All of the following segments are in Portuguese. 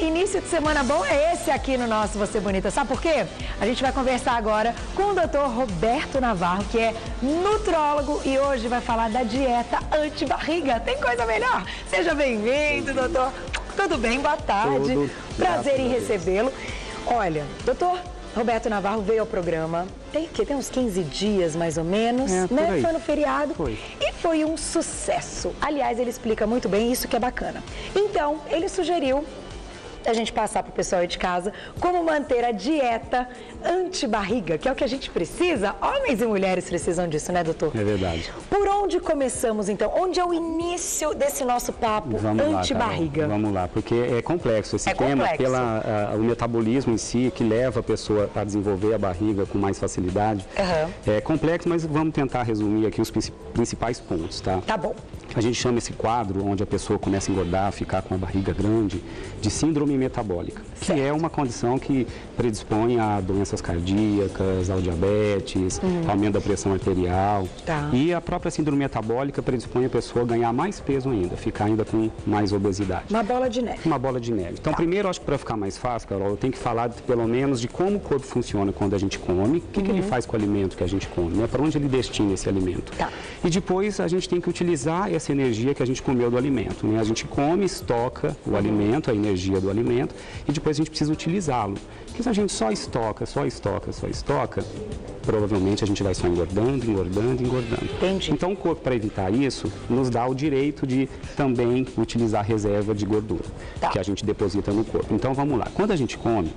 Início de semana bom é esse aqui no nosso Você Bonita. Sabe por quê? A gente vai conversar agora com o Dr. Roberto Navarro, que é nutrólogo e hoje vai falar da dieta anti-barriga. Tem coisa melhor? Seja bem-vindo, doutor. Tudo bem? Boa tarde. Tudo. Prazer em recebê-lo. Olha, doutor Roberto Navarro veio ao programa, tem uns 15 dias mais ou menos, né? Foi no feriado. Foi. E foi um sucesso. Aliás, ele explica muito bem isso que é bacana. Então, ele sugeriu a gente passar para o pessoal aí de casa como manter a dieta anti-barriga, que é o que a gente precisa. Homens e mulheres precisam disso, né, doutor? É verdade. Por onde começamos, então? Onde é o início desse nosso papo anti-barriga? Vamos lá, porque é complexo esse tema, o metabolismo em si, que leva a pessoa a desenvolver a barriga com mais facilidade. É complexo, mas vamos tentar resumir aqui os principais pontos, tá? Tá bom. A gente chama esse quadro, onde a pessoa começa a engordar, ficar com a barriga grande, de síndrome metabólica, que é uma condição que predispõe a doenças cardíacas, ao diabetes, aumento da pressão arterial. Tá. E a própria síndrome metabólica predispõe a pessoa a ganhar mais peso ainda, ficar ainda com mais obesidade. Uma bola de neve. Uma bola de neve. Então, primeiro, acho que para ficar mais fácil, Carol, eu tenho que falar pelo menos de como o corpo funciona quando a gente come, o que ele faz com o alimento que a gente come, né? Para onde ele destina esse alimento. Tá. E depois a gente tem que utilizar essa energia que a gente comeu do alimento, né? A gente come, estoca o alimento, a energia do alimento, e depois a gente precisa utilizá-lo. Porque se a gente só estoca, provavelmente a gente vai só engordando. Entendi. Então, o corpo, para evitar isso, nos dá o direito de também utilizar reserva de gordura, que a gente deposita no corpo. Então, vamos lá. Quando a gente come,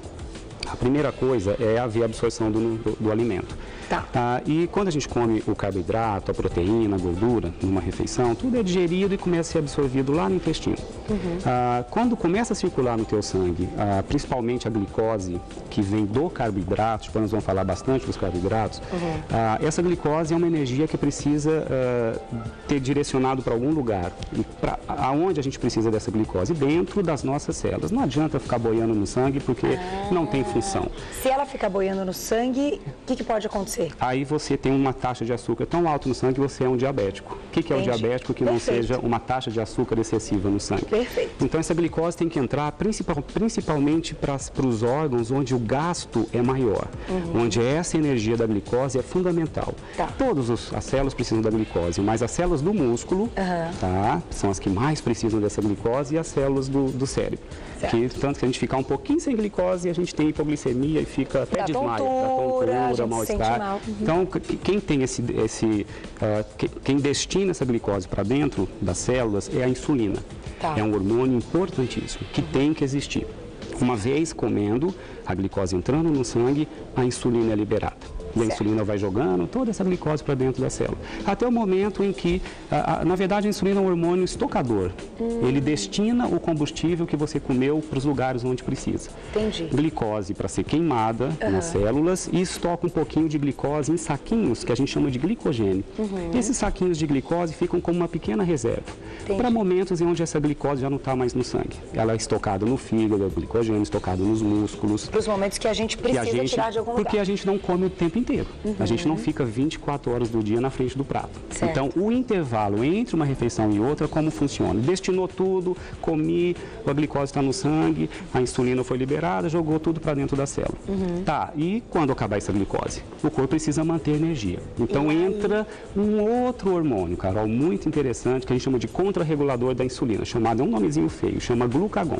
a primeira coisa é haver absorção do alimento. Tá. E quando a gente come o carboidrato, a proteína, a gordura, numa refeição, tudo é digerido e começa a ser absorvido lá no intestino. Quando começa a circular no teu sangue, principalmente a glicose que vem do carboidrato, depois nós vamos falar bastante dos carboidratos, essa glicose é uma energia que precisa ter direcionado para algum lugar. E aonde a gente precisa dessa glicose? Dentro das nossas células. Não adianta ficar boiando no sangue porque não tem função. Se ela ficar boiando no sangue, o que pode acontecer? Aí você tem uma taxa de açúcar tão alta no sangue que você é um diabético. O que é um diabético? Que não seja uma taxa de açúcar excessiva no sangue. Perfeito. Então essa glicose tem que entrar principalmente para os órgãos onde o gasto é maior, onde essa energia da glicose é fundamental. Tá. Todas as células precisam da glicose, mas as células do músculo são as que mais precisam dessa glicose e as células do cérebro. Tanto que a gente fica um pouquinho sem glicose e a gente tem hipoglicemia e fica até desmaio, tontura, mal-estar. Então, quem tem quem destina essa glicose para dentro das células é a insulina. Tá. É um hormônio importantíssimo, que tem que existir. Uma vez comendo, a glicose entrando no sangue, a insulina é liberada. E a insulina vai jogando toda essa glicose para dentro da célula. Até o momento em que, na verdade, a insulina é um hormônio estocador. Ele destina o combustível que você comeu para os lugares onde precisa. Entendi. Glicose para ser queimada nas células e estoca um pouquinho de glicose em saquinhos que a gente chama de glicogênio. Esses saquinhos de glicose ficam como uma pequena reserva. Para momentos em onde essa glicose já não está mais no sangue. Ela é estocada no fígado, o glicogênio estocado nos músculos. Para os momentos que a gente precisa tirar de algum lugar. Porque a gente não come o tempo inteiro. A gente não fica 24 horas do dia na frente do prato. Certo. Então, o intervalo entre uma refeição e outra, como funciona? Destinou tudo, comi, a glicose está no sangue, a insulina foi liberada, jogou tudo para dentro da célula. Tá, e quando acabar essa glicose? O corpo precisa manter energia. Então, entra um outro hormônio, Carol, muito interessante, que a gente chama de contrarregulador da insulina, chamado, é um nomezinho feio, chama glucagon.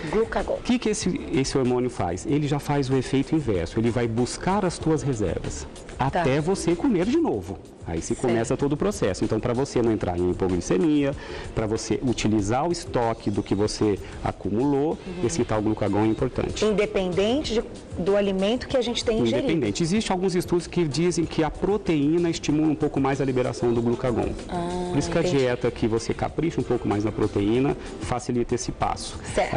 Glucagon. O que esse hormônio faz? Ele já faz o efeito inverso, ele vai buscar as tuas reservas até você comer de novo. Aí se começa todo o processo. Então, para você não entrar em hipoglicemia, para você utilizar o estoque do que você acumulou, esse tal glucagon é importante. Independente do alimento que a gente tem ingerido. Independente. Existem alguns estudos que dizem que a proteína estimula um pouco mais a liberação do glucagon. Por isso que a dieta que você capricha um pouco mais na proteína facilita esse passo. Certo.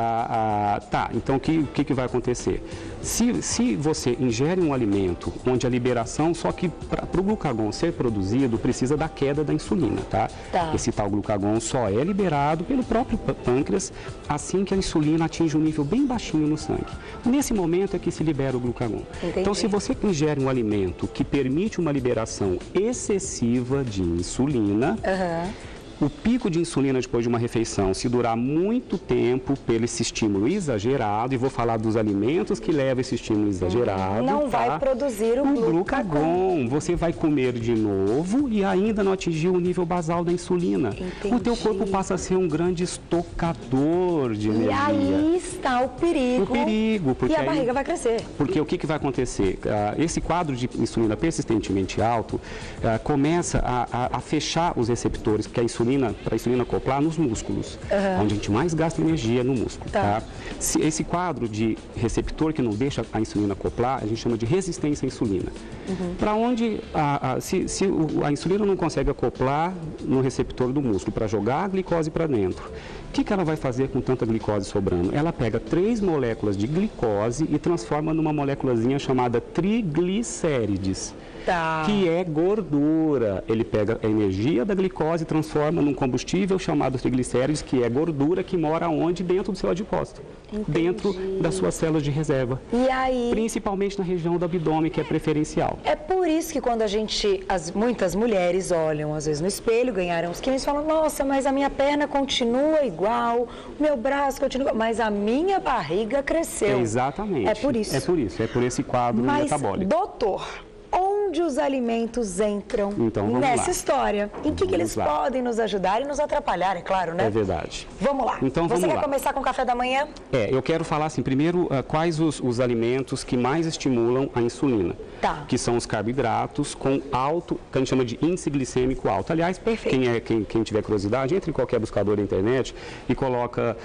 Então o que vai acontecer? Se você ingere um alimento onde a liberação, só que para o glucagon ser produzido, precisa da queda da insulina, tá? Esse tal glucagon só é liberado pelo próprio pâncreas assim que a insulina atinge um nível bem baixinho no sangue. Nesse momento é que se libera o glucagon. Entendi. Então, se você ingere um alimento que permite uma liberação excessiva de insulina, O pico de insulina depois de uma refeição, se durar muito tempo pelo esse estímulo exagerado, e vou falar dos alimentos que levam esse estímulo exagerado, não vai produzir o glucagon. Você vai comer de novo e ainda não atingiu o nível basal da insulina. Entendi. O teu corpo passa a ser um grande estocador de energia. E aí está o perigo. O perigo. Porque e a barriga vai crescer. Porque o que vai acontecer? Esse quadro de insulina persistentemente alto começa a fechar os receptores, porque para a insulina acoplar nos músculos, onde a gente mais gasta energia no músculo. Tá? Esse quadro de receptor que não deixa a insulina acoplar, a gente chama de resistência à insulina. Para onde, se a insulina não consegue acoplar no receptor do músculo para jogar a glicose para dentro, o que ela vai fazer com tanta glicose sobrando? Ela pega 3 moléculas de glicose e transforma numa moléculazinha chamada triglicérides. Que é gordura. Ele pega a energia da glicose e transforma num combustível chamado triglicérides, que é gordura que mora onde? Dentro do seu adipócito. Dentro das suas células de reserva. E aí? Principalmente na região do abdômen, que é preferencial. É por isso que quando muitas mulheres olham, às vezes, no espelho, ganharam uns quilos e falam, nossa, mas a minha perna continua igual, o meu braço continua igual, mas a minha barriga cresceu. Exatamente. É por isso. É por isso, é por esse quadro metabólico. Doutor, onde os alimentos entram nessa história? Em que eles podem nos ajudar e nos atrapalhar, é claro, né? É verdade. Vamos lá. Então, Você quer começar com o café da manhã? Eu quero falar assim, primeiro, quais os alimentos que mais estimulam a insulina. Que são os carboidratos com alto, que a gente chama de índice glicêmico alto. Aliás, quem tiver curiosidade, entre em qualquer buscador da internet e coloca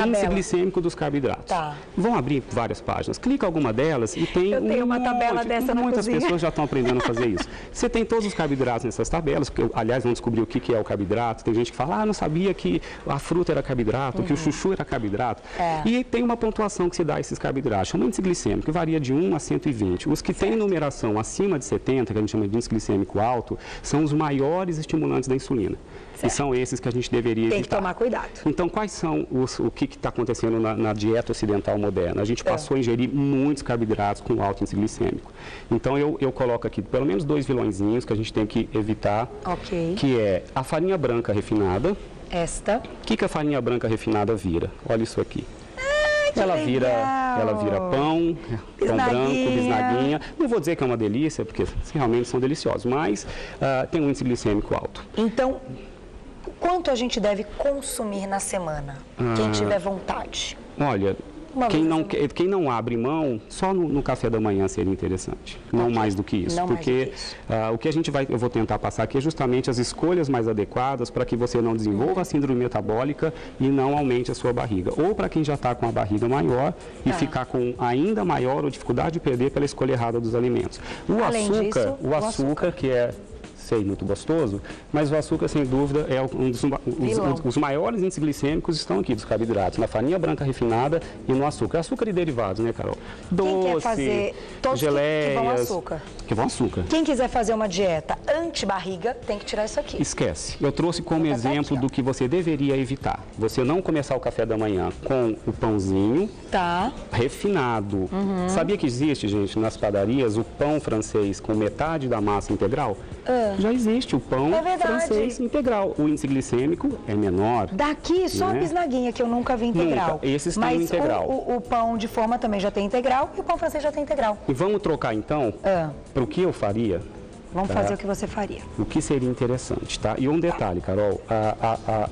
índice glicêmico dos carboidratos. Vão abrir várias páginas. Clica alguma delas e tem Eu tenho uma tabela dessa na muitas cozinha. pessoas já estão aprendendo a fazer isso. Você tem todos os carboidratos nessas tabelas, porque, aliás, vão descobrir o que é o carboidrato. Tem gente que fala, não sabia que a fruta era carboidrato, que o chuchu era carboidrato. E tem uma pontuação que se dá a esses carboidratos, chama índice glicêmico, que varia de 1 a 120. Os que têm numeração acima de 70, que a gente chama de índice glicêmico alto, são os maiores estimulantes da insulina. E são esses que a gente deveria evitar. Tem que tomar cuidado. Então, quais são o que está acontecendo na dieta ocidental moderna? A gente passou a ingerir muitos carboidratos com alto índice glicêmico. Então, eu coloco aqui pelo menos 2 vilõezinhos que a gente tem que evitar, que é a farinha branca refinada. O que a farinha branca refinada vira? Olha isso aqui. Ela vira pão branco, bisnaguinha. Não vou dizer que é uma delícia, porque realmente são deliciosos, mas tem um índice glicêmico alto. Então, quanto a gente deve consumir na semana? Quem tiver vontade. Olha, quem não abre mão, só no café da manhã seria interessante. Não mais do que isso. Porque o que eu vou tentar passar aqui é justamente as escolhas mais adequadas para que você não desenvolva a síndrome metabólica e não aumente a sua barriga. Ou para quem já está com a barriga maior e ficar com ainda maior ou dificuldade de perder pela escolha errada dos alimentos. O açúcar, que é muito gostoso, mas o açúcar, sem dúvida, é os maiores índices glicêmicos estão aqui, dos carboidratos, na farinha branca refinada e no açúcar. Açúcar e derivados, né, Carol? Doce, quem quer fazer todos geleias, que vão açúcar. Quem quiser fazer uma dieta anti-barriga, tem que tirar isso aqui. Esquece. Eu trouxe como exemplo do que você deveria evitar. Você não começar o café da manhã com o pãozinho refinado. Sabia que existe, gente, nas padarias, o pão francês com metade da massa integral? Já existe o pão francês integral. O índice glicêmico é menor. Daqui só a bisnaguinha, que eu nunca vi integral. Esses têm integral. O pão de forma também já tem integral e o pão francês já tem integral. E vamos trocar então para o que eu faria? Vamos fazer o que você faria. O que seria interessante, tá? E um detalhe, Carol,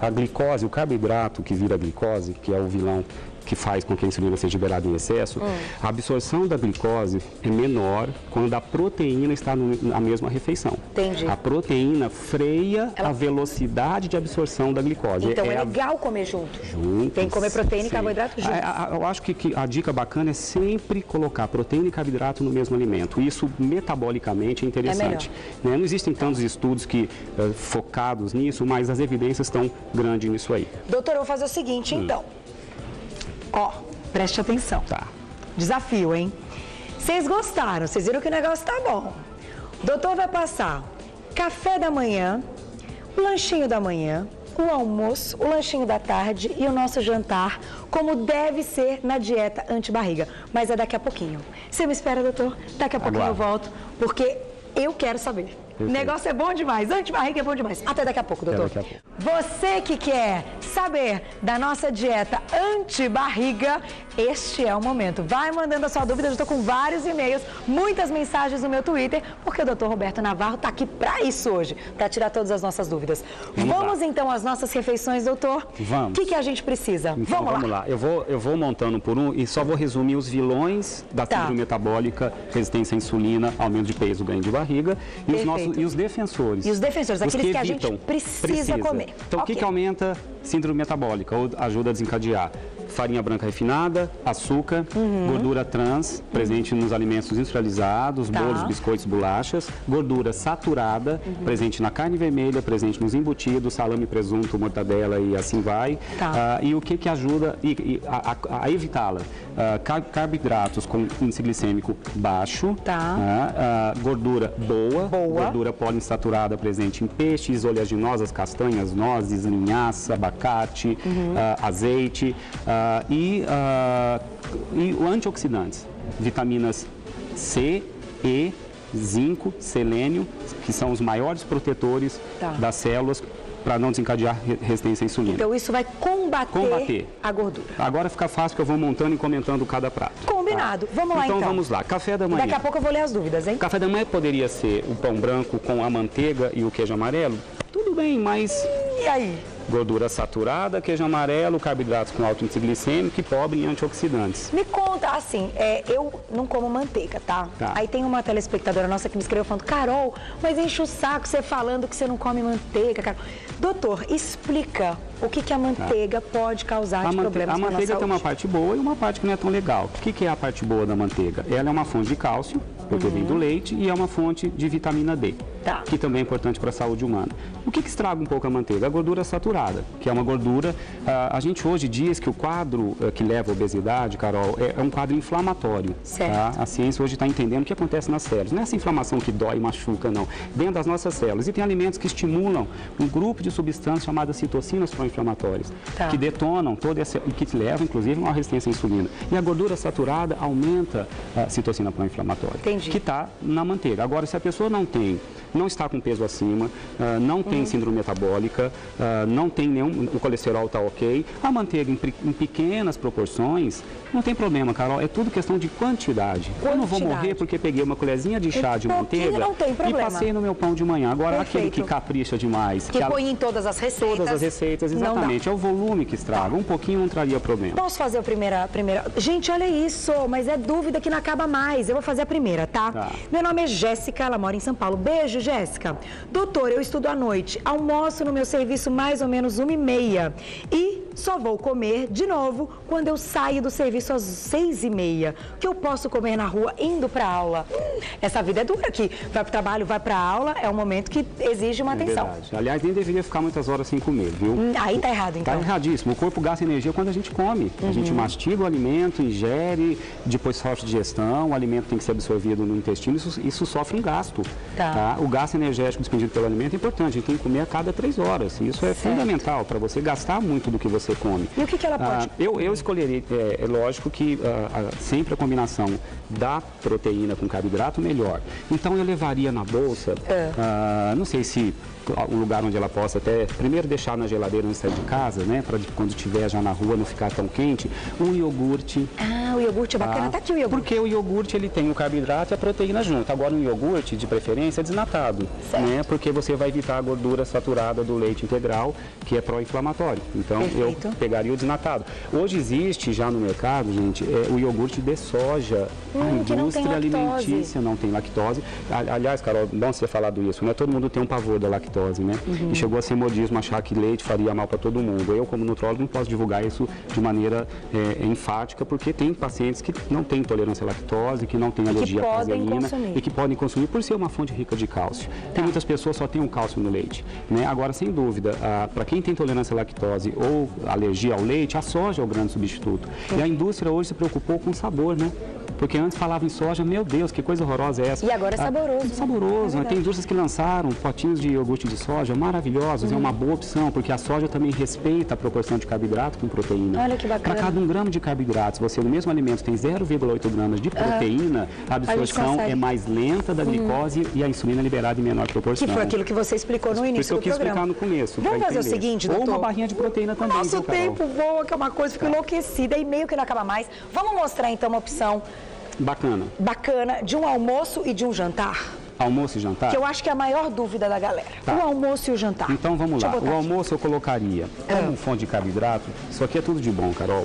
a glicose, o carboidrato que vira glicose, que é o vilão que faz com que a insulina seja liberada em excesso, a absorção da glicose é menor quando a proteína está na mesma refeição. Entendi. A proteína freia a velocidade de absorção da glicose. Então é legal comer junto. Tem que comer proteína e carboidrato junto. Eu acho que a dica bacana é sempre colocar proteína e carboidrato no mesmo alimento. Isso metabolicamente é interessante. Não existem tantos estudos focados nisso, mas as evidências estão grandes nisso aí. Doutor, eu vou fazer o seguinte, então. Preste atenção. Desafio, hein? Vocês gostaram, vocês viram que o negócio tá bom. O doutor vai passar café da manhã, o lanchinho da manhã, o almoço, o lanchinho da tarde e o nosso jantar, como deve ser na dieta anti-barriga. Mas é daqui a pouquinho. Você me espera, doutor? Daqui a pouquinho eu volto, porque eu quero saber. O negócio é bom demais, antibarriga é bom demais. Até daqui a pouco, doutor. Até daqui a pouco. Você que quer saber da nossa dieta anti-barriga, este é o momento. Vai mandando a sua dúvida, eu estou com vários e-mails, muitas mensagens no meu Twitter, porque o doutor Roberto Navarro está aqui para isso hoje, para tirar todas as nossas dúvidas. Vamos então às nossas refeições, doutor? Vamos. O que a gente precisa? Então, vamos lá. Eu vou montando por um e só vou resumir os vilões da síndrome metabólica, resistência à insulina, aumento de peso, ganho de barriga e os defensores. E os defensores, aqueles que a gente evitam, precisa comer. Então, o que aumenta síndrome metabólica ou ajuda a desencadear? Farinha branca refinada, açúcar, gordura trans, presente nos alimentos industrializados, bolos, biscoitos, bolachas, gordura saturada, presente na carne vermelha, presente nos embutidos, salame, presunto, mortadela e assim vai. E o que ajuda a evitá-la? Carboidratos com índice glicêmico baixo, gordura boa, gordura poliinsaturada presente em peixes, oleaginosas, castanhas, nozes, linhaça, abacate, azeite, e antioxidantes, vitaminas C, E, zinco, selênio, que são os maiores protetores das células para não desencadear resistência à insulina. Então isso vai combater a gordura. Agora fica fácil que eu vou montando e comentando cada prato. Combinado. Vamos lá então. Então vamos lá. Café da manhã. Daqui a pouco eu vou ler as dúvidas, hein? Café da manhã poderia ser o pão branco com a manteiga e o queijo amarelo? Tudo bem, mas... E aí? Gordura saturada, queijo amarelo, carboidratos com alto índice glicêmico e pobre em antioxidantes. Me conta, assim, eu não como manteiga, tá? Aí tem uma telespectadora nossa que me escreveu falando, Carol, mas enche o saco você falando que você não come manteiga, Carol. Doutor, explica o que a manteiga pode causar de problemas para a nossa saúde. A manteiga tem uma parte boa e uma parte que não é tão legal. O que é a parte boa da manteiga? Ela é uma fonte de cálcio, porque vem do leite, e é uma fonte de vitamina D, que também é importante para a saúde humana. O que estraga um pouco a manteiga? A gordura saturada, que é uma gordura... a gente hoje diz que o quadro que leva à obesidade, Carol, é um quadro inflamatório. Certo. A ciência hoje está entendendo o que acontece nas células. Não é essa inflamação que dói e machuca, não. Dentro das nossas células. E tem alimentos que estimulam um grupo de substâncias chamadas citocinas pró-inflamatórias, que detonam toda essa... e que levam, inclusive, a uma resistência à insulina. E a gordura saturada aumenta a citocina pró-inflamatória. Entendi. Que está na manteiga. Agora, se a pessoa não está com peso acima, não tem síndrome metabólica, não tem o colesterol está ok, a manteiga em pequenas proporções, não tem problema, Carol, é tudo questão de quantidade. Eu não vou morrer porque peguei uma colherzinha de chá de manteiga e passei no meu pão de manhã. Agora, aquele que capricha demais. Que põe em todas as receitas. Todas as receitas, exatamente. É o volume que estraga. Um pouquinho não traria problema. Posso fazer a primeira? Gente, olha isso, mas é dúvida que não acaba mais. Eu vou fazer a primeira, tá? Meu nome é Jéssica, ela mora em São Paulo. Beijo, Jéssica. Doutor, eu estudo à noite, almoço no meu serviço mais ou menos 1h30 e só vou comer de novo quando eu saio do serviço às 6h30. O que eu posso comer na rua indo para aula? Essa vida é dura aqui. Vai para o trabalho, vai para a aula, é um momento que exige uma atenção. Verdade. Aliás, nem deveria ficar muitas horas sem comer, viu? Aí tá errado, então. Tá erradíssimo. O corpo gasta energia quando a gente come. A gente mastiga o alimento, ingere, depois sofre digestão, o alimento tem que ser absorvido no intestino, isso sofre um gasto. O gasto energético despendido pelo alimento é importante, a gente tem que comer a cada 3 horas. Isso é fundamental para você gastar muito do que você come. E o que ela pode? Eu escolheria, é lógico que sempre a combinação da proteína com carboidrato melhor. Então eu levaria na bolsa, não sei se um lugar onde ela possa até primeiro deixar na geladeira antes de sair de casa, né, para quando estiver já na rua não ficar tão quente, um iogurte. O iogurte é bacana, tá aqui o iogurte. Porque o iogurte ele tem o carboidrato e a proteína junto. Agora um iogurte de preferência é desnatado, né, porque você vai evitar a gordura saturada do leite integral, que é pró-inflamatório. Então eu pegaria o desnatado. Hoje existe já no mercado, gente, o iogurte de soja. A indústria alimentícia não tem lactose. Aliás, Carol, bom você falado isso, né? Todo mundo tem um pavor da lactose, né? E chegou a ser modismo achar que leite faria mal para todo mundo. Eu, como nutrólogo, não posso divulgar isso de maneira enfática, porque tem pacientes que não têm intolerância à lactose, que não têm alergia à caseína e que podem consumir por ser uma fonte rica de cálcio. Tem muitas pessoas que só têm um cálcio no leite, né? Agora, sem dúvida, para quem tem intolerância à lactose ou alergia ao leite, a soja é o grande substituto. E a indústria hoje se preocupou com o sabor, né? Porque antes falava em soja, meu Deus, que coisa horrorosa é essa? E agora é saboroso. Saboroso, né? Tem indústrias que lançaram potinhos de iogurte de soja maravilhosos, é uma boa opção, porque a soja também respeita a proporção de carboidrato com proteína. Olha que bacana. Para cada 1 grama de carboidrato, se você no mesmo alimento tem 0,8 gramas de proteína, a absorção é mais lenta da glicose e a insulina é liberada em menor proporção. Que foi aquilo que você explicou no início do programa. Por isso eu quis explicar no começo. Vamos fazer o seguinte, doutor? Ou uma barrinha de proteína também. Nosso tempo voa, que é uma coisa, fico enlouquecida e meio que não acaba mais. Vamos mostrar então uma opção bacana de um almoço e de um jantar? Almoço e jantar? Que eu acho que é a maior dúvida da galera. O almoço e o jantar. Então vamos lá. O almoço eu colocaria como fonte de carboidrato. Isso aqui é tudo de bom, Carol.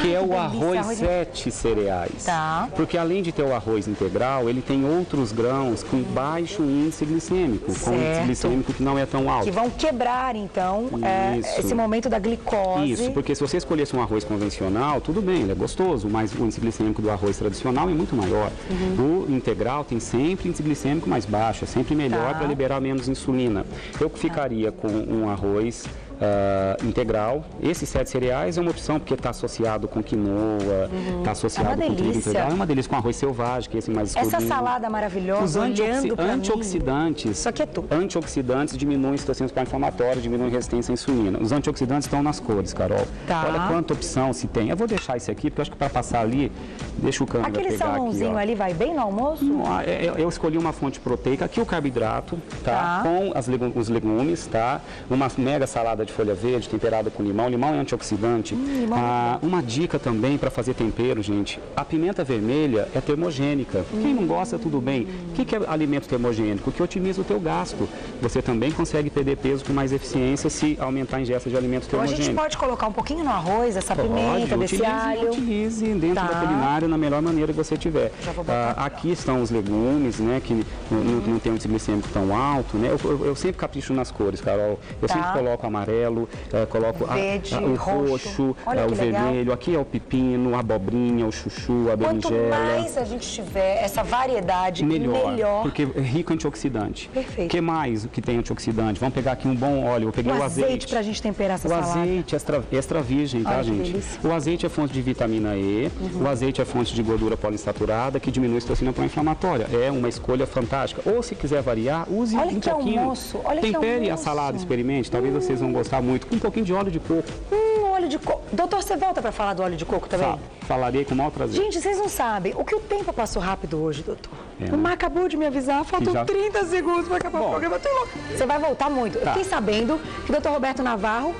Que é o arroz 7 cereais. Tá. Porque além de ter o arroz integral, ele tem outros grãos com baixo índice glicêmico. Com índice glicêmico que não é tão alto. Que vão quebrar, então, esse momento da glicose. Isso, porque se você escolhesse um arroz convencional, tudo bem, ele é gostoso, mas o índice glicêmico do arroz tradicional é muito maior. O integral tem sempre índice glicêmico mais baixo, é sempre melhor para liberar menos insulina. Eu ficaria com um arroz integral. Esses 7 cereais é uma opção porque está associado com quinoa, está associado com trigo integral. É uma delícia com arroz selvagem, que é esse mais escuro. Essa salada maravilhosa, os antioxidantes, isso aqui é tudo. Antioxidantes diminuem citocinas pró-inflamatórias, diminuem resistência à insulina. Os antioxidantes estão nas cores, Carol. Olha quanta opção se tem. Eu vou deixar esse aqui, porque eu acho que para passar ali, deixa o câmera pegar aqui. Aquele salmãozinho ali vai bem no almoço? Eu escolhi uma fonte proteica. Aqui o carboidrato, com os legumes, uma mega salada de folha verde temperada com limão. Limão é antioxidante. Uma dica também para fazer tempero, gente. A pimenta vermelha é termogênica. Quem não gosta, tudo bem. O que é alimento termogênico? Que otimiza o teu gasto. Você também consegue perder peso com mais eficiência se aumentar a ingesta de alimentos termogênicos. Então a gente pode colocar um pouquinho no arroz, essa pimenta, desse alho. Utilize dentro da culinária na melhor maneira que você tiver. Aqui estão os legumes, né, que não tem um índice glicêmico tão alto, né? Eu sempre capricho nas cores, Carol. Eu sempre coloco amarelo, coloco verde, o roxo, o vermelho. Aqui é o pepino, a abobrinha, o chuchu, a berinjela. Quanto mais a gente tiver essa variedade, melhor. Porque é rico em antioxidante. Perfeito. O que mais que tem antioxidante? Vamos pegar aqui um bom óleo. Eu peguei o azeite. Para a gente temperar essa salada. O azeite extra virgem, tá, gente? Delícia. O azeite é fonte de vitamina E. O azeite é fonte de gordura poliinsaturada que diminui a citocina pró-inflamatória. É uma escolha fantástica. Ou se quiser variar, use um pouquinho. Almoço. Tempere a salada, experimente. Talvez vocês vão gostar muito. Com um pouquinho de óleo de coco. Óleo de coco. Doutor, você volta para falar do óleo de coco também? Falarei com o maior prazer. Gente, vocês não sabem. O que o tempo passou rápido hoje, doutor. O Mar acabou de me avisar. Faltam 30 segundos para acabar o programa. Você vai voltar muito. Eu fiquei sabendo que o doutor Roberto Navarro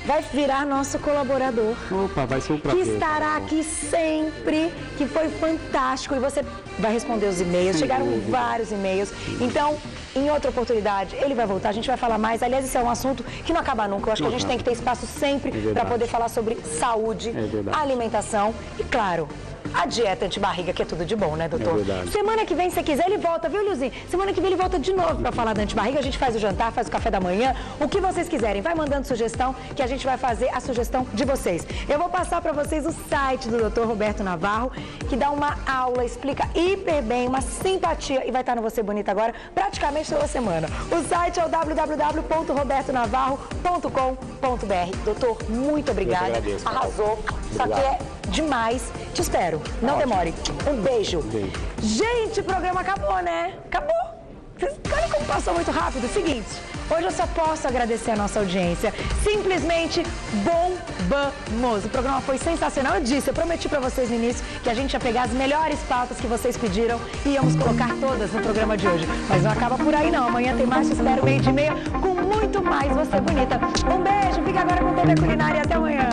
vai virar nosso colaborador. Opa, vai ser um prazer. Que estará aqui sempre, que foi fantástico. E você vai responder os e-mails. Chegaram vários e-mails. Então, em outra oportunidade, ele vai voltar, a gente vai falar mais. Aliás, esse é um assunto que não acaba nunca. Eu acho que a gente tem que ter espaço sempre para poder falar sobre saúde, alimentação e, claro, a dieta antibarriga, que é tudo de bom, né, doutor? Semana que vem, se quiser, ele volta, viu, Luzinho? Semana que vem ele volta de novo para falar da antibarriga. A gente faz o jantar, faz o café da manhã, o que vocês quiserem. Vai mandando sugestão, que a gente vai fazer a sugestão de vocês. Eu vou passar para vocês o site do Dr. Roberto Navarro, que dá uma aula, explica hiper bem, uma simpatia, e vai estar no Você Bonita agora, praticamente toda semana. O site é o www.robertonavarro.com.br. Doutor, muito obrigada. Arrasou. Isso aqui é demais. Te espero. Não demore. Um beijo. Gente, o programa acabou, né? Acabou. Olha como passou muito rápido. Seguinte, hoje eu só posso agradecer a nossa audiência. Simplesmente bombamos. O programa foi sensacional. Eu disse, eu prometi pra vocês no início que a gente ia pegar as melhores pautas que vocês pediram e íamos colocar todas no programa de hoje. Mas não acaba por aí não. Amanhã tem mais, te espero 12:30 com muito mais Você Bonita. Um beijo, fica agora com TV Culinária e até amanhã.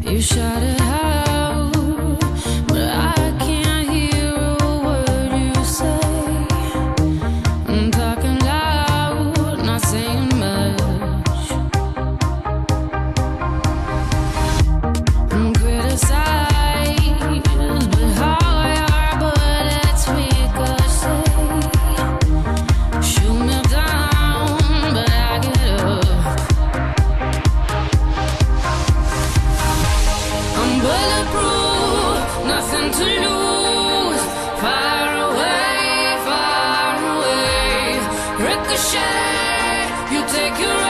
You shot it out, but I can't hear a word you say. I'm talking loud, not saying much. I'm criticized, but how your bullets ricochet. Shoot me down, but I get up. I'm bulletproof, nothing to lose. Far away, ricochet. You take your